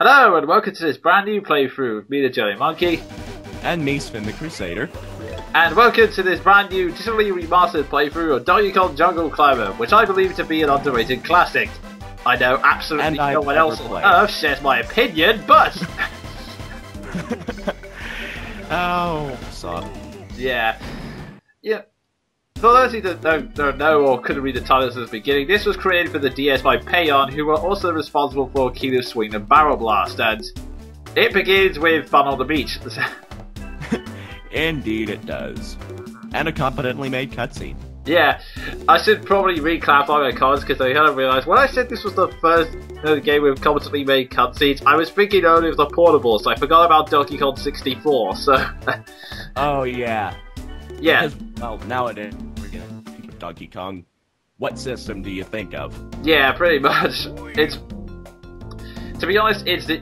Hello and welcome to this brand new playthrough with me, the Jonin Monkey. And me, Spin the Crusader. And welcome to this brand new, digitally remastered playthrough of Donkey Kong Jungle Climber, which I believe to be an underrated classic. I know absolutely no one else on Earth shares my opinion, but... Oh, son. Yeah. For those who don't know or couldn't read the titles at the beginning, this was created for the DS by PAON, who were also responsible for King of Swing and Barrel Blast, and it begins with fun on the beach. Indeed it does. And a competently made cutscene. Yeah, I should probably re-clarify my comments because I hadn't realised. When I said this was the first game with competently made cutscenes, I was thinking only of the portable, so I forgot about Donkey Kong 64, so... Oh, yeah. Yeah. Because, well, nowadays, we're gonna think of Donkey Kong. What system do you think of? Yeah, pretty much. It's... To be honest, it's the...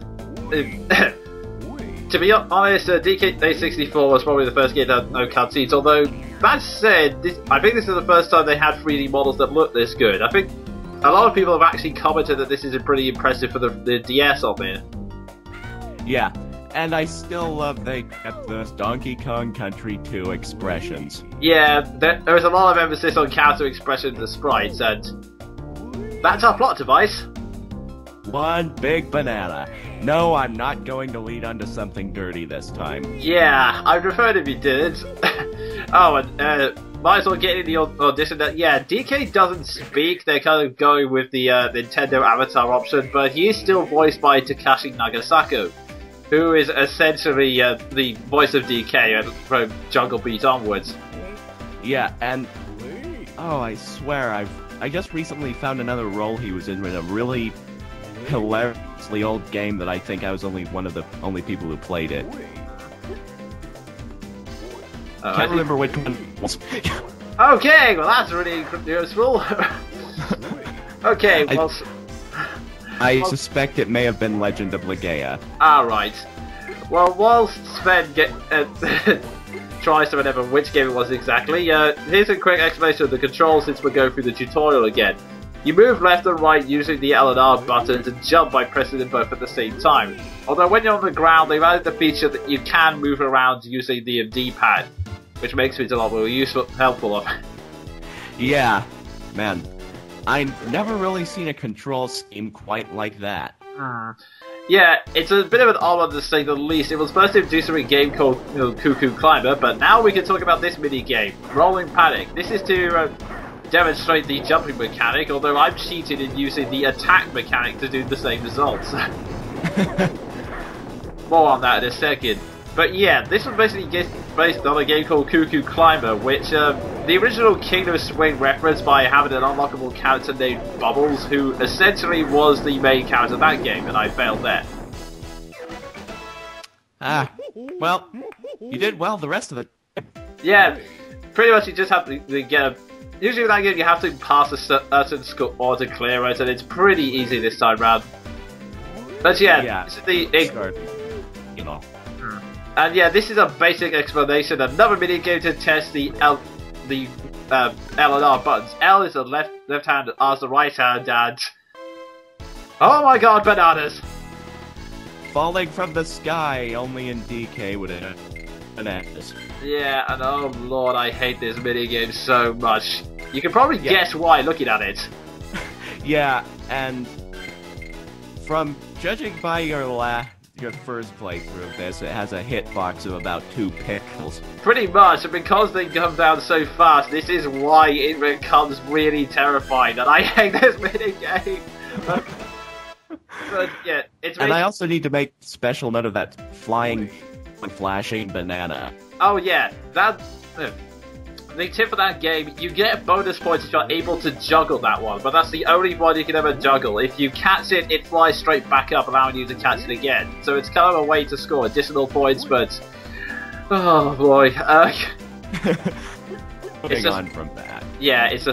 To be honest, DK64 was probably the first game that had no cutscenes, although, that said, I think this is the first time they had 3D models that look this good. I think a lot of people have actually commented that this is pretty impressive for the DS on there. Yeah, and I still love they got those Donkey Kong Country 2 expressions. Yeah, there was a lot of emphasis on counter expressions of sprites, and that's our plot device. One big banana. No, I'm not going to lead onto something dirty this time. Yeah, I'd prefer it if you did. Oh, and might as well get in the audition that, yeah, DK doesn't speak, they're kind of going with the Nintendo Avatar option, but he is still voiced by Takashi Nagasako, who is essentially the voice of DK from Jungle Beat onwards. Yeah, and... Oh, I swear, I just recently found another role he was in a really hilariously old game that I think I was one of the only people who played it. Can't remember which one it was. Okay, well that's really useful. Okay, well... I suspect it may have been Legend of Legaia. Alright. Well, whilst Sven tries to remember which game it was exactly, here's a quick explanation of the controls since we're going through the tutorial again. You move left and right using the L and R buttons and jump by pressing them both at the same time. Although when you're on the ground, they've added the feature that you can move around using the D-pad, which makes it a lot more helpful. Yeah, man. I've never really seen a control scheme quite like that. Yeah, it's a bit of an odd one to say the least. It was first introduced in a game called Cuckoo Climber, but now we can talk about this mini-game, Rolling Panic. This is to demonstrate the jumping mechanic, although I'm cheated in using the attack mechanic to do the same results. More on that in a second. But yeah, this was basically based on a game called Cuckoo Climber, which the original King of Swing referenced by having an unlockable character named Bubbles, who essentially was the main character of that game, and I failed there. Ah, well, you did well the rest of it. Yeah, pretty much you just have to get a... Usually with that game you have to pass a certain score to clear it, and it's pretty easy this time round. But yeah, this is you know. And yeah, this is a basic explanation. Another minigame to test the L and R buttons. L is the left hand, and R is the right hand, and... Oh my god, bananas! Falling from the sky, only in DK would it bananas. Yeah, and oh lord, I hate this minigame so much. You can probably guess why looking at it. Yeah, and from judging by your first playthrough of this, it has a hitbox of about 2 pixels. Pretty much, and because they come down so fast, this is why it becomes really terrifying, and I hate this minigame. But yeah, it's really... And I also need to make special note of that flying, flashing banana. Oh yeah, that... The tip for that game, you get bonus points if you're able to juggle that one, but that's the only one you can ever juggle. If you catch it, it flies straight back up, allowing you to catch it again. So it's kind of a way to score additional points, but... Oh boy. Moving on from that. Yeah, it's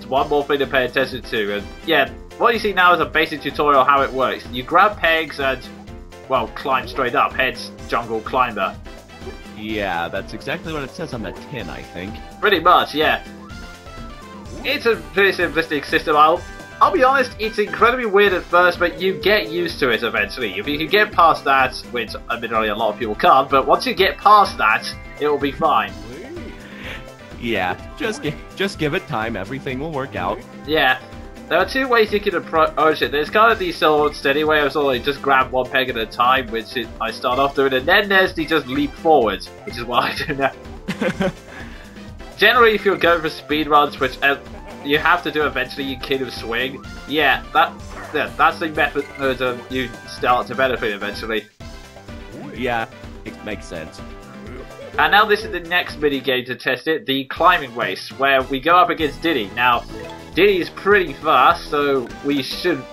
one more thing to pay attention to. And yeah, what you see now is a basic tutorial how it works. You grab pegs and, well, climb straight up. Hence, Jungle Climber. Yeah, that's exactly what it says on the tin, I think. Pretty much, yeah. It's a pretty simplistic system. I'll be honest, it's incredibly weird at first, but you get used to it eventually. If you can get past that, which admittedly a lot of people can't, but once you get past that, it will be fine. Yeah, just give it time. Everything will work out. Yeah. There are two ways you can approach it. There's kind of the slow and steady way of sort of just grab one peg at a time, which I start off doing, and then there's the just leap forward, which is what I do now. Generally, if you're going for speedruns, which you have to do eventually, you kind of swing. Yeah, that's the method you start to benefit eventually. Yeah, it makes sense. And now this is the next mini game to test it, the climbing race, where we go up against Diddy. Now, Diddy is pretty fast, so we should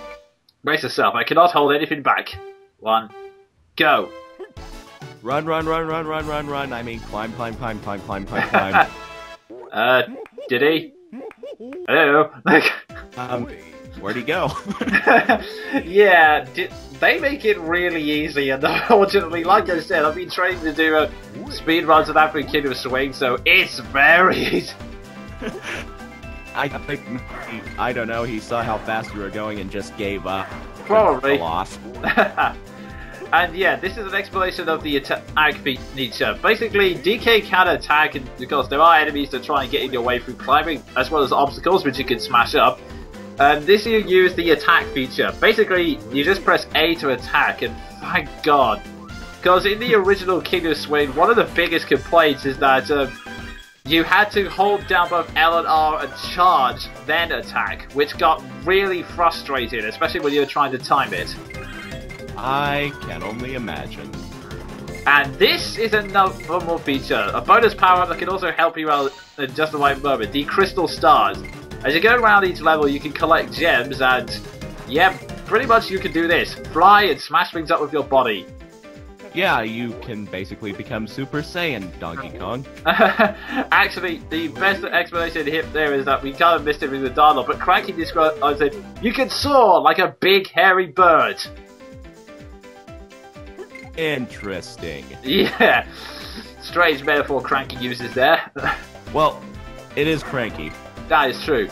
brace yourself. I cannot hold anything back. 1, go. Run. I mean, climb. Diddy? Hello? Where'd he go? Yeah, they make it really easy, and unfortunately, like I said, I've been training to do speedruns without being kid of swing, so it's very easy. I think, I don't know, he saw how fast you were going and just gave up. Probably. Fell off. And yeah, this is an explanation of the attack feature. Basically, DK can attack because there are enemies that try and get in your way through climbing, as well as obstacles which you can smash up. And this you use the attack feature. Basically, you just press A to attack, and thank God. Because in the original King of Swing, one of the biggest complaints is that you had to hold down both L and R and charge, then attack, which got really frustrating, especially when you were trying to time it. I can only imagine. And this is another more feature, a bonus power-up that can also help you out in just the right moment, the Crystal Stars. As you go around each level, you can collect gems, and yeah, pretty much you can do this. Fly and smash things up with your body. Yeah, you can basically become Super Saiyan, Donkey Kong. Actually, the best explanation here there is that we kind of missed it with the dialogue, but Cranky described, I said, you can soar like a big hairy bird. Interesting. Yeah, strange metaphor Cranky uses there. Well, it is Cranky. That is true.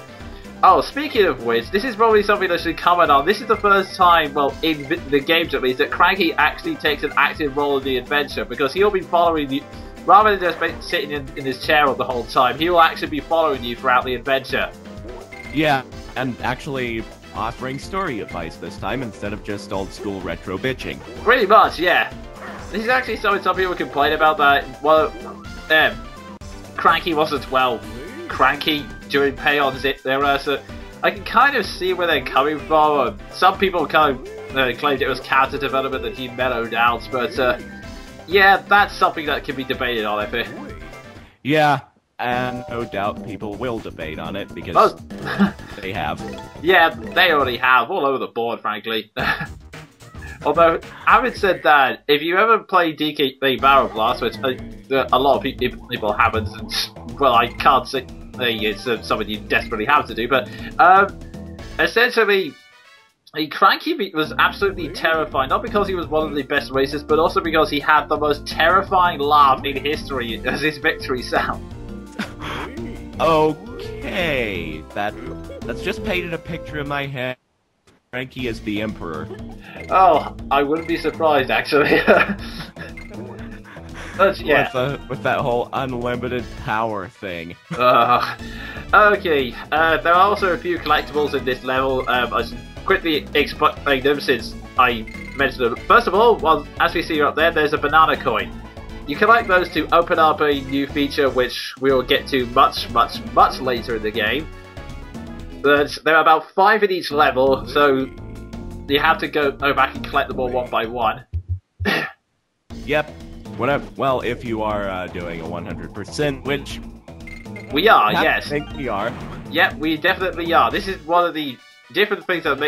Oh, speaking of which, this is probably something I should comment on. This is the first time, well, in the games at least, that Cranky actually takes an active role in the adventure, because he'll be following you, rather than just sitting in his chair the whole time, he will actually be following you throughout the adventure. Yeah, and actually offering story advice this time instead of just old school retro bitching. Pretty much, yeah. This is actually something some people complain about, that, well, Cranky wasn't, well, cranky during PAON's era, so I can kind of see where they're coming from. Some people kind of claimed it was character development that he mellowed out, but yeah, that's something that can be debated on, I think. Yeah, and no doubt people will debate on it, because they have. Yeah, they already have, all over the board, frankly. Although, having said that, if you ever play DK Barrel Blast, which a lot of people haven't, and, well, I can't say it's something you desperately have to do, but essentially, Cranky was absolutely terrifying, not because he was one of the best racers, but also because he had the most terrifying laugh in history as his victory sound. Okay, that's just painted a picture in my head. Cranky is the Emperor. Oh, I wouldn't be surprised, actually. But, yeah. With that whole unlimited power thing. Okay, there are also a few collectibles in this level. I should quickly explain them since I mentioned them. First of all, well, as we see up there, there's a banana coin. You collect those to open up a new feature, which we'll get to much later in the game. But there are about 5 in each level, so you have to go back and collect them all one by one. Yep. Well, if you are doing a 100%, which we are, yes. I think we are. Yep, we definitely are. This is one of the different things that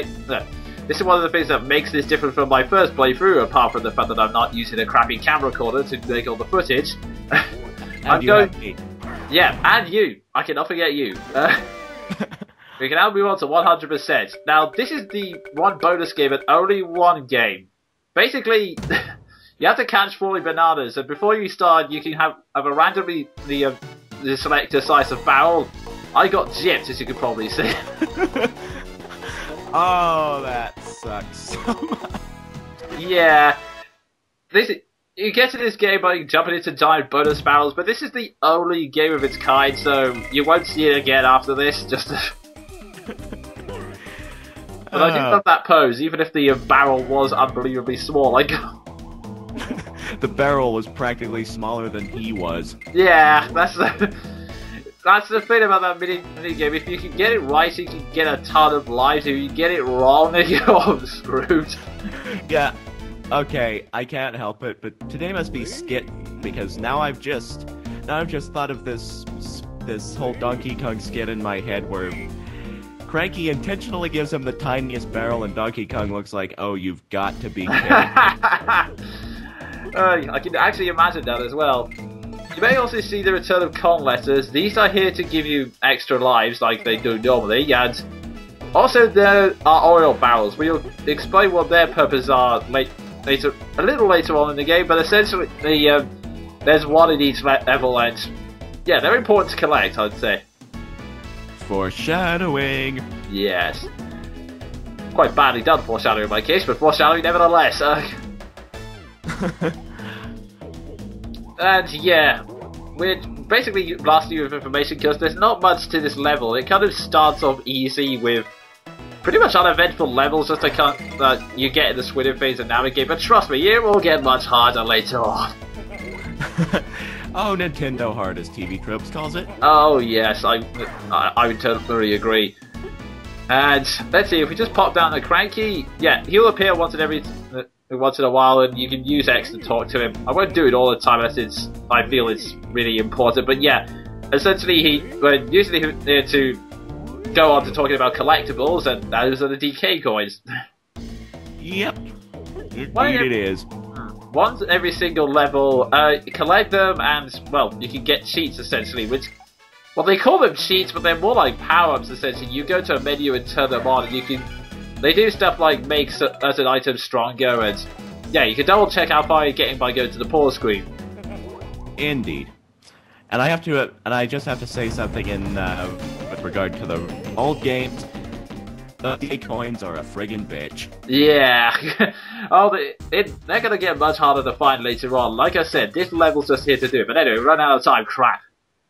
this is one of the things that makes this different from my first playthrough, apart from the fact that I'm not using a crappy camera recorder to make all the footage. And you have me. Yeah, and you. I cannot forget you. We can now move on to 100%. Now, this is the one bonus game and only one game. Basically, you have to catch 40 bananas, and before you start, you can have a randomly select a size of barrel. I got gypped, as you can probably see. Oh, that sucks so much. Yeah. You get to this game by jumping into giant bonus barrels, but this is the only game of its kind, so you won't see it again after this. Just. But I did love that pose, even if the barrel was unbelievably small. Like. The barrel was practically smaller than he was. Yeah, that's the thing about that mini game. If you can get it right, you can get a ton of lives. If you get it wrong, then you're screwed. Yeah. Okay, I can't help it, but today must be skit because now I've just thought of this whole Donkey Kong skit in my head where Cranky intentionally gives him the tiniest barrel, and Donkey Kong looks like, oh, you've got to be kidding. I can actually imagine that as well. You may also see the return of Kong letters. These are here to give you extra lives like they do normally, and also there are oil barrels. We'll explain what their purposes are a little later on in the game, but essentially there's one in each level, and yeah, they're important to collect, I'd say. Foreshadowing. Yes. Quite badly done foreshadowing in my case, but foreshadowing nevertheless. And yeah, we're basically blasting you with information because there's not much to this level. It kind of starts off easy with pretty much uneventful levels just to you get in the swing of things and navigate, but trust me, it will get much harder later on. Oh, Nintendo hard, as TV Tropes calls it. Oh yes, I would totally agree. And let's see, if we just pop down to Cranky, yeah, he'll appear once in a while, and you can use X to talk to him. I won't do it all the time unless I feel it's really important, but yeah, essentially usually he's there to go on to talking about collectibles, and those are the DK coins. Yep, indeed it is. Once every single level, collect them, and, well, you can get cheats, essentially, which, well, they call them cheats, but they're more like power-ups, essentially. You go to a menu and turn them on, and they do stuff like make certain items stronger, and, yeah, you can double-check how far you're getting by going to the pause screen. Indeed. And I just have to say something with regard to the old games. The DK coins are a friggin' bitch. Yeah. Oh, they're gonna get much harder to find later on. Like I said, this level's just here to do it. But anyway, run out of time. Crap.